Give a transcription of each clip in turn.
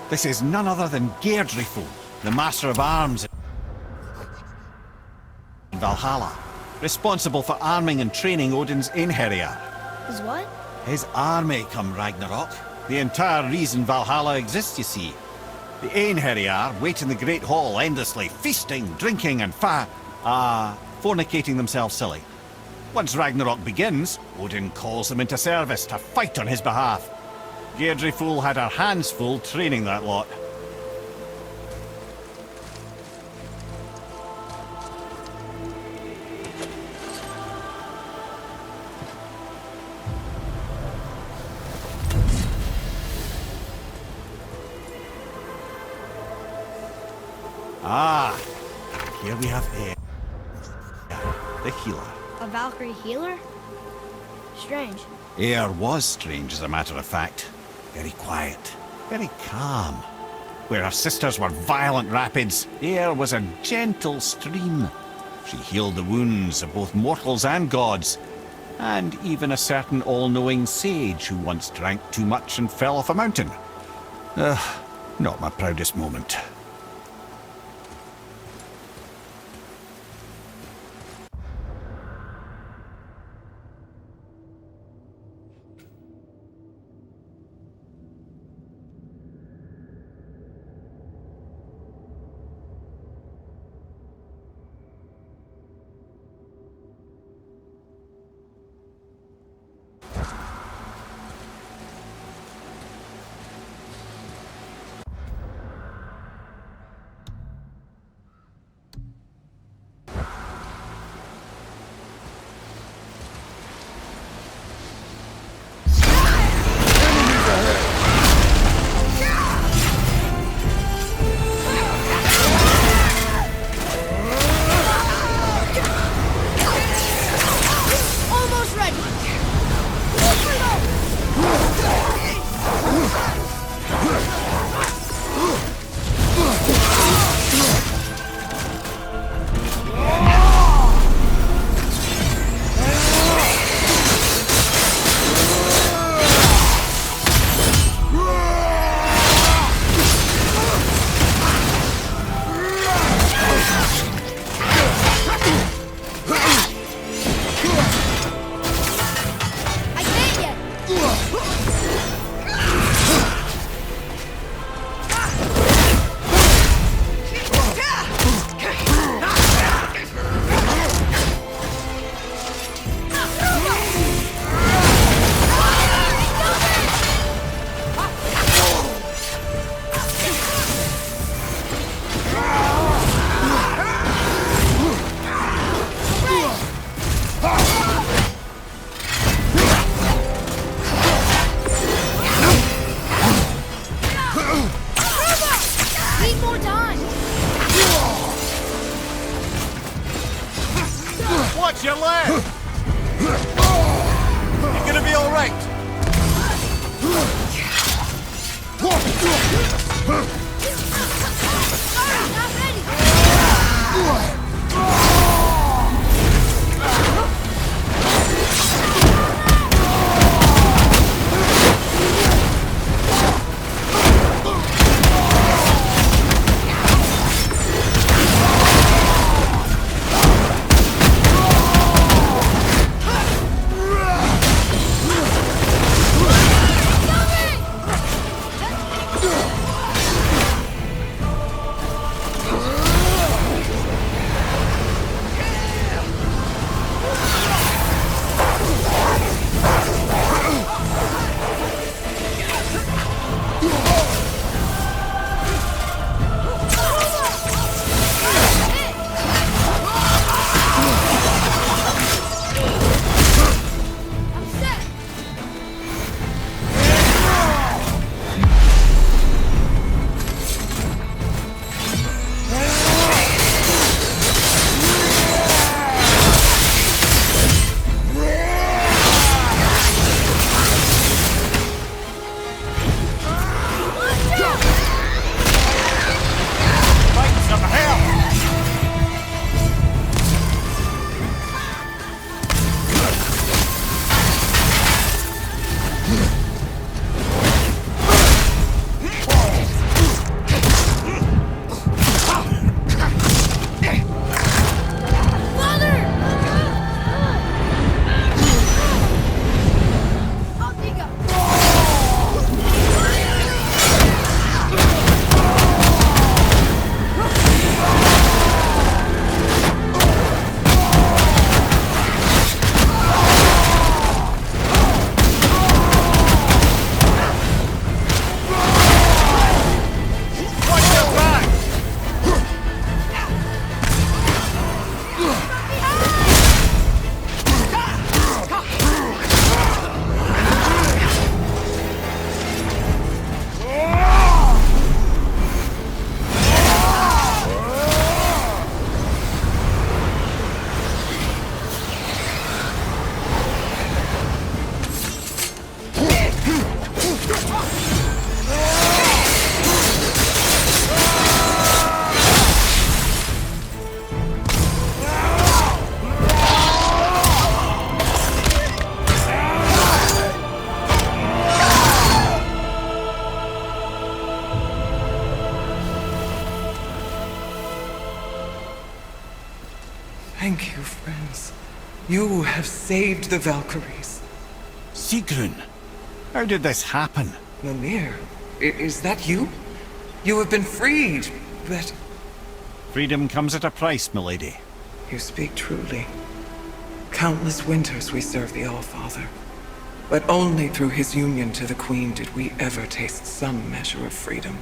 This is none other than Geirdriful, the Master of Arms in Valhalla, responsible for arming and training Odin's Einherjar. His what? His army come Ragnarok. The entire reason Valhalla exists, you see. The Einherjar wait in the Great Hall endlessly, feasting, drinking, and fornicating themselves silly. Once Ragnarok begins, Odin calls them into service to fight on his behalf. Geirdriful had her hands full training that lot. Ah, here we have Air, the healer. A Valkyrie healer? Strange. Air was strange, as a matter of fact. Very quiet, very calm. Where her sisters were violent rapids, Air was a gentle stream. She healed the wounds of both mortals and gods, and even a certain all-knowing sage who once drank too much and fell off a mountain. Not my proudest moment. Watch your leg! You're gonna be alright! Sorry, not ready! Thank you, friends. You have saved the Valkyries. Sigrún, how did this happen? Mimir, is that you? You have been freed, but... Freedom comes at a price, milady. You speak truly. Countless winters we serve the All-Father. But only through his union to the Queen did we ever taste some measure of freedom.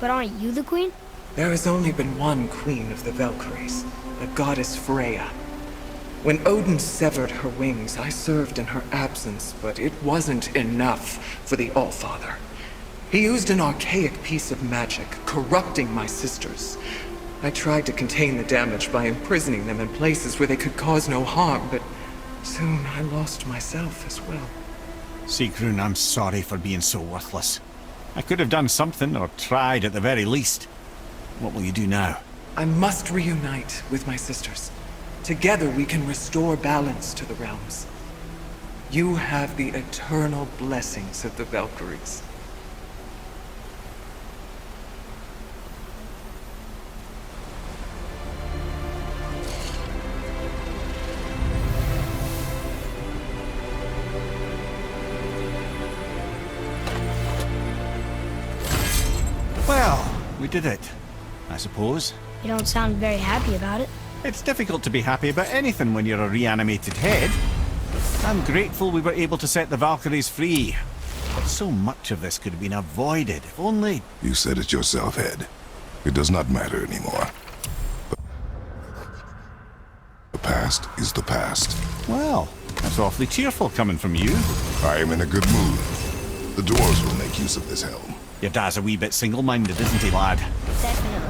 But aren't you the queen? There has only been one Queen of the Valkyries, the goddess Freya. When Odin severed her wings, I served in her absence, but it wasn't enough for the All-Father. He used an archaic piece of magic, corrupting my sisters. I tried to contain the damage by imprisoning them in places where they could cause no harm, but soon I lost myself as well. Sigrún, I'm sorry for being so worthless. I could have done something, or tried at the very least. What will you do now? I must reunite with my sisters. Together we can restore balance to the realms. You have the eternal blessings of the Valkyries. Well, we did it, I suppose. You don't sound very happy about it. It's difficult to be happy about anything when you're a reanimated head. I'm grateful we were able to set the Valkyries free. But so much of this could have been avoided, if only... You said it yourself, Head. It does not matter anymore. The past is the past. Well, that's awfully cheerful coming from you. I am in a good mood. The dwarves will make use of this helm. Your dad's a wee bit single-minded, isn't he, lad? Definitely.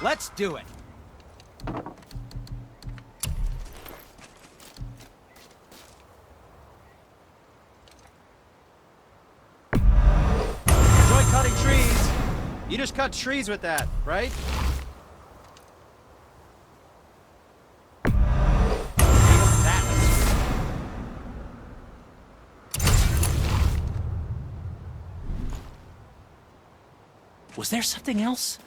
Let's do it. Enjoy cutting trees. You just cut trees with that, right? Was there something else?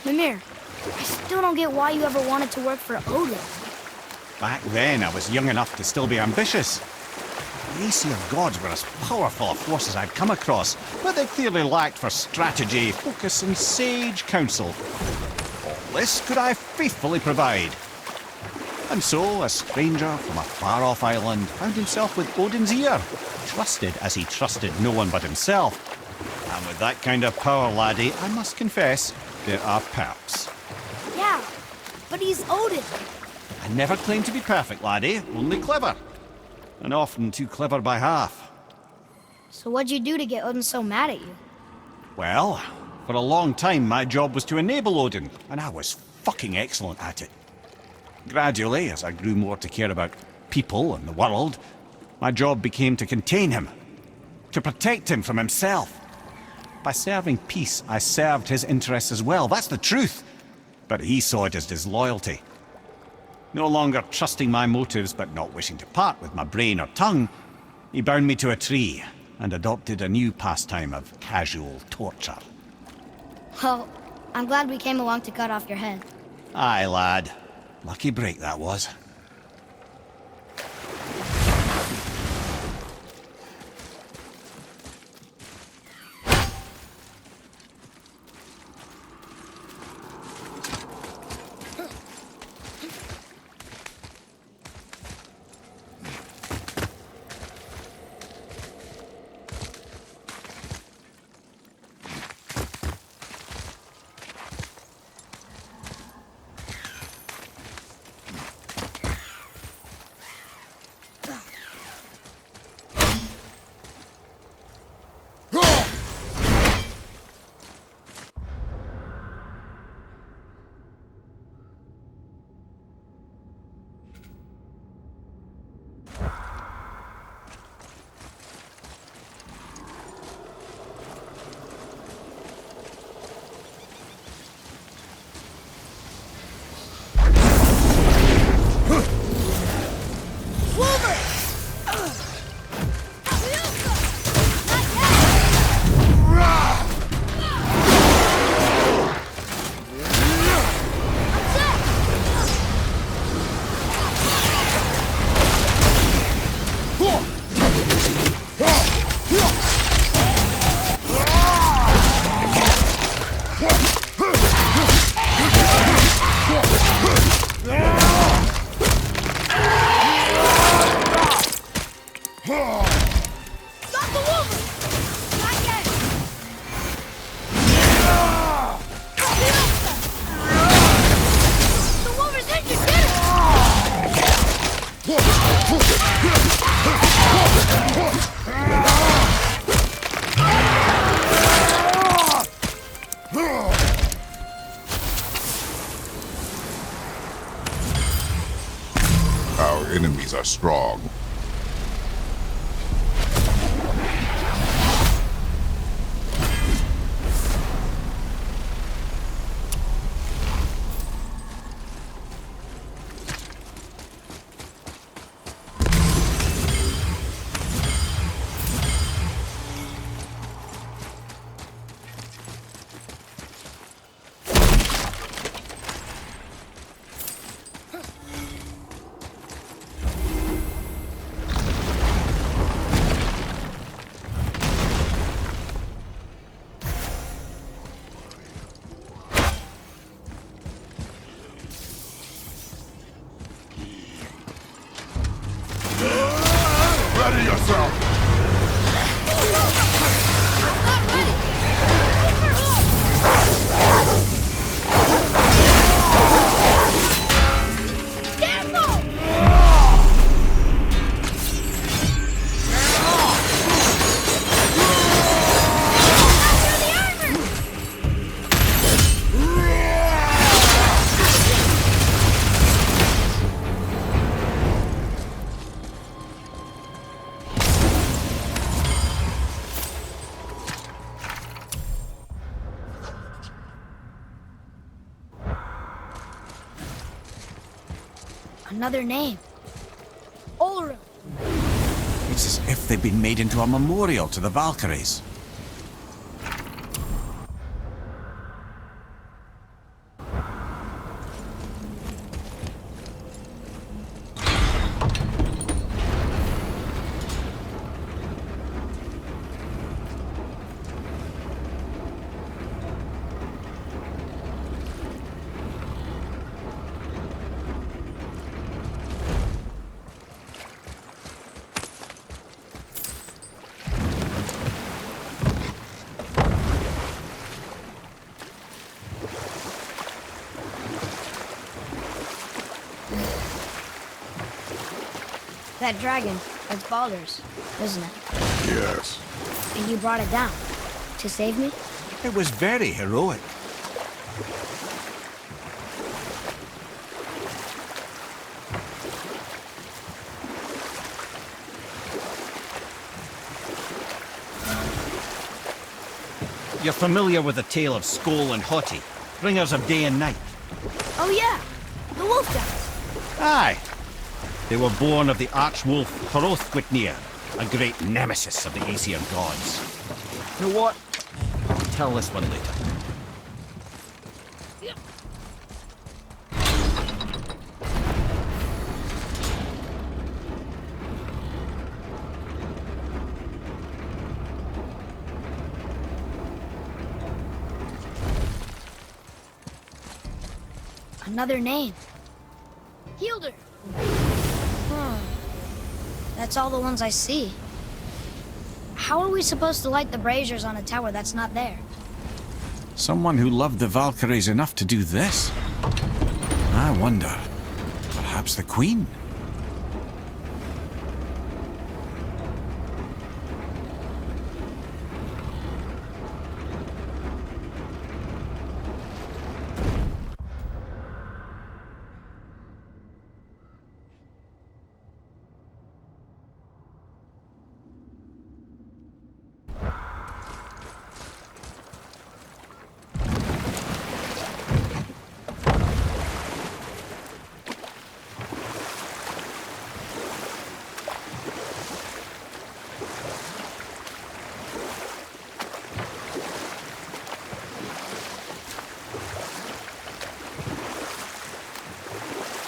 Mimir, I still don't get why you ever wanted to work for Odin. Back then, I was young enough to still be ambitious. The Aesir gods were as powerful a force as I'd come across, but they clearly lacked for strategy, focus, and sage counsel. All this could I faithfully provide. And so, a stranger from a far-off island found himself with Odin's ear, trusted as he trusted no one but himself. And with that kind of power, laddie, I must confess, there are perks. Yeah, but he's Odin. I never claimed to be perfect, laddie, only clever. And often too clever by half. So what'd you do to get Odin so mad at you? Well, for a long time my job was to enable Odin, and I was fucking excellent at it. Gradually, as I grew more to care about people and the world, my job became to contain him, to protect him from himself. By serving peace, I served his interests as well, that's the truth. But he saw it as disloyalty. No longer trusting my motives, but not wishing to part with my brain or tongue, he bound me to a tree and adopted a new pastime of casual torture. Well, I'm glad we came along to cut off your head. Aye, lad. Lucky break that was. Our enemies are strong. Ready yourself! Another name. Ulrich. It's as if they've been made into a memorial to the Valkyries. That dragon, it's Baldur's, isn't it? Yes. And you brought it down to save me? It was very heroic. You're familiar with the tale of Skoll and Hoti, bringers of day and night? Oh yeah, the wolf guys. Aye. They were born of the archwolf Hrothgwitnir, a great nemesis of the Aesir gods. You know what? I'll tell this one later. Another name. Hildur. That's all the ones I see. How are we supposed to light the braziers on a tower that's not there? Someone who loved the Valkyries enough to do this? I wonder. Perhaps the Queen?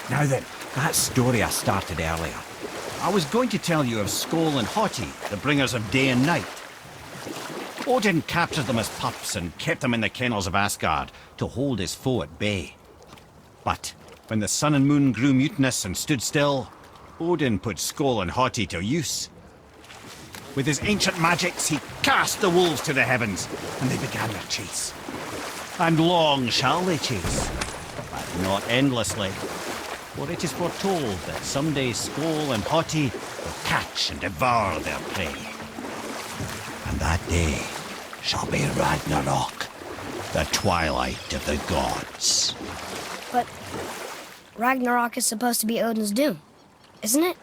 Now then, that story I started earlier. I was going to tell you of Skoll and Hoti, the bringers of day and night. Odin captured them as pups and kept them in the kennels of Asgard to hold his foe at bay. But when the sun and moon grew mutinous and stood still, Odin put Skoll and Hoti to use. With his ancient magics, he cast the wolves to the heavens, and they began their chase. And long shall they chase, but not endlessly. For it is foretold that someday Skoll and Hoti will catch and devour their prey. And that day shall be Ragnarok, the twilight of the gods. But Ragnarok is supposed to be Odin's doom, isn't it?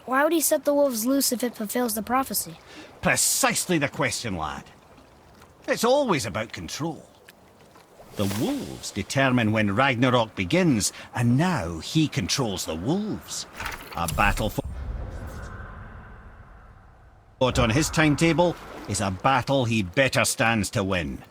Why would he set the wolves loose if it fulfills the prophecy? Precisely the question, lad. It's always about control. The wolves determine when Ragnarok begins, and now he controls the wolves. A battle fought on his timetable is a battle he better stands to win.